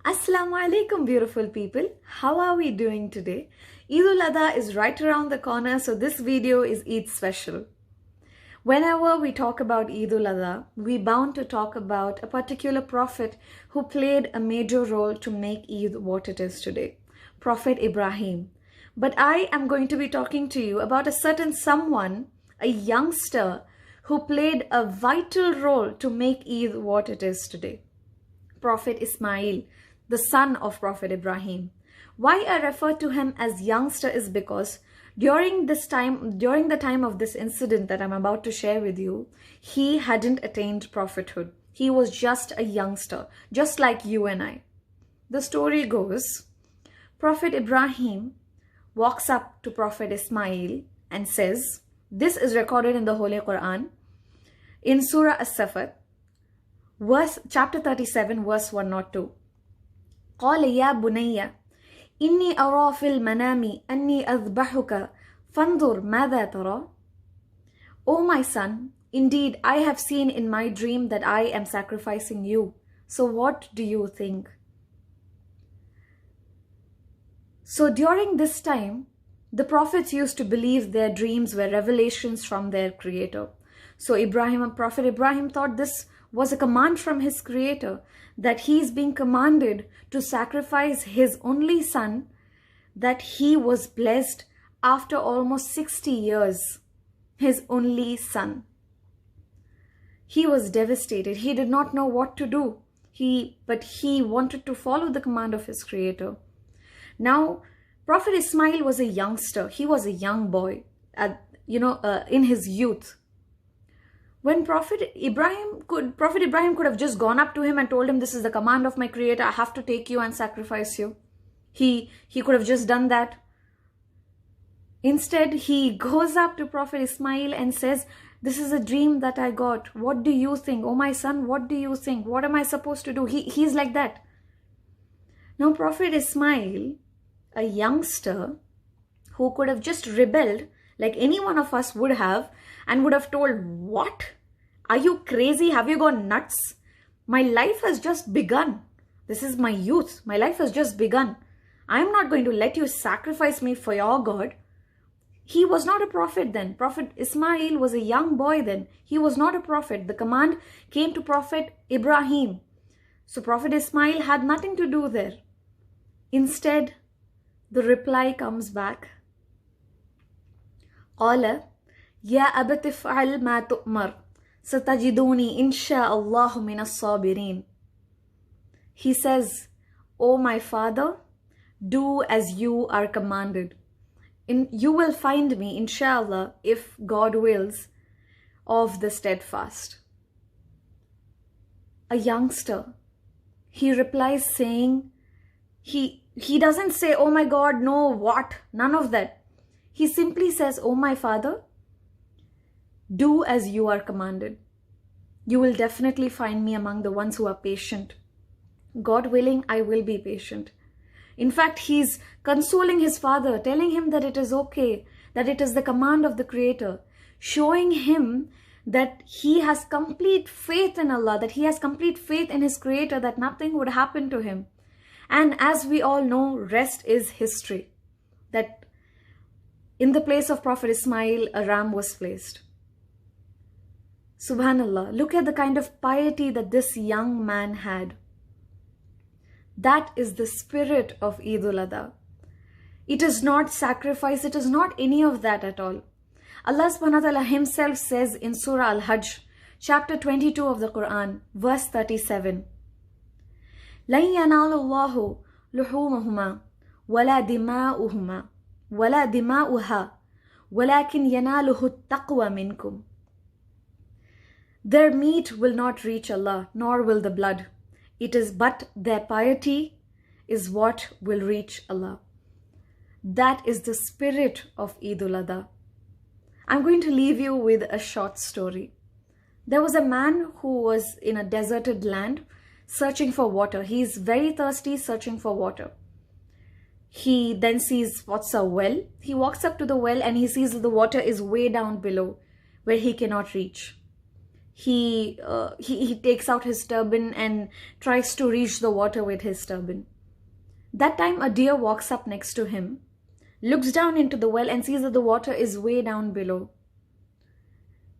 Assalamu alaikum, beautiful people. How are we doing today? Eid al-Adha is right around the corner, so this video is Eid special. Whenever we talk about Eid al-Adha, we're bound to talk about a particular prophet who played a major role to make Eid what it is today, Prophet Ibrahim. But I am going to be talking to you about a certain someone, a youngster, who played a vital role to make Eid what it is today, Prophet Ismail, the son of Prophet Ibrahim. Why I refer to him as youngster is because during the time of this incident that I'm about to share with you, he hadn't attained prophethood. He was just a youngster, just like you and I. The story goes, Prophet Ibrahim walks up to Prophet Ismail and says, this is recorded in the Holy Quran, in Surah As-Safat, chapter 37, verse 102. قال يا بني إني أرى في المنام أني أذبحك فانظر ماذا ترى. O my son, indeed I have seen in my dream that I am sacrificing you. So what do you think? So during this time, the prophets used to believe their dreams were revelations from their creator. So Prophet Ibrahim thought this was a command from his creator, that he is being commanded to sacrifice his only son, that he was blessed after almost 60 years, his only son. He was devastated. He did not know what to do. But he wanted to follow the command of his creator. Now, Prophet Ismail was a youngster. He was a young boy, in his youth. When Prophet Ibrahim could have just gone up to him and told him, this is the command of my creator, I have to take you and sacrifice you. He could have just done that. Instead, he goes up to Prophet Ismail and says, this is a dream that I got. What do you think? Oh my son, what do you think? What am I supposed to do? He's like that. Now Prophet Ismail, a youngster who could have just rebelled like any one of us would have, and would have told, what? Are you crazy? Have you gone nuts? My life has just begun. This is my youth. My life has just begun. I am not going to let you sacrifice me for your God. He was not a prophet then. Prophet Ismail was a young boy then. He was not a prophet. The command came to Prophet Ibrahim. So Prophet Ismail had nothing to do there. Instead, the reply comes back. قال يا أبت افعل ما تؤمر ستجدوني إن شاء الله من الصابرين. He says, O my father, do as you are commanded. You will find me, inshallah, if God wills, of the steadfast. A youngster, he replies saying, he doesn't say, oh my God, no, what? None of that. He simply says, oh my father, do as you are commanded. You will definitely find me among the ones who are patient. God willing, I will be patient. In fact, he's consoling his father, telling him that it is okay, that it is the command of the Creator, showing him that he has complete faith in Allah, that he has complete faith in his Creator, that nothing would happen to him. And as we all know, rest is history. That in the place of Prophet Ismail, a ram was placed. Subhanallah, look at the kind of piety that this young man had. That is the spirit of Eid al-Adha. It is not sacrifice, it is not any of that at all. Allah subhanahu wa ta'ala himself says in Surah Al-Hajj, chapter 22 of the Quran, verse 37, لَن يَنَالَ اللَّهُ لُحُومَهُمَا وَلَا دِمَاؤُهُمَا وَلَا دِمَاؤُهَا وَلَكِنْ يَنَالُهُ التَّقْوَى مِنْكُمْ. Their meat will not reach Allah, nor will the blood. It is but their piety is what will reach Allah. That is the spirit of Eid al-Adha. I'm going to leave you with a short story. There was a man who was in a deserted land searching for water. He's very thirsty, searching for water. He then sees what's a well. He walks up to the well and he sees that the water is way down below where he cannot reach. he takes out his turban and tries to reach the water with his turban. That time a deer walks up next to him, looks down into the well and sees that the water is way down below.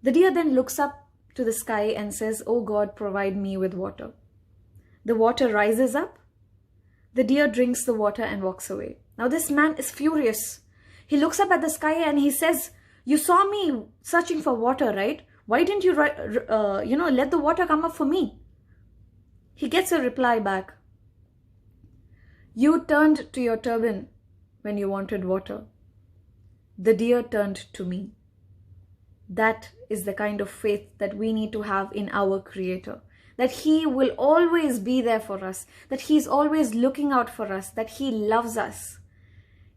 The deer then looks up to the sky and says, "Oh God, provide me with water." The water rises up. The deer drinks the water and walks away. Now this man is furious. He looks up at the sky and he says, "You saw me searching for water, right? Why didn't you, let the water come up for me?" He gets a reply back. "You turned to your turban when you wanted water. The deer turned to me." That is the kind of faith that we need to have in our Creator. That He will always be there for us. That He's always looking out for us. That He loves us.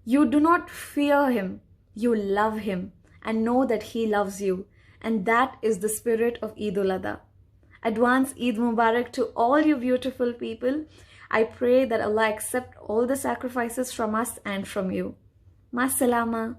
You do not fear Him. You love Him and know that He loves you. And that is the spirit of Eid al-Adha. Advance Eid Mubarak to all you beautiful people. I pray that Allah accept all the sacrifices from us and from you. Ma salama.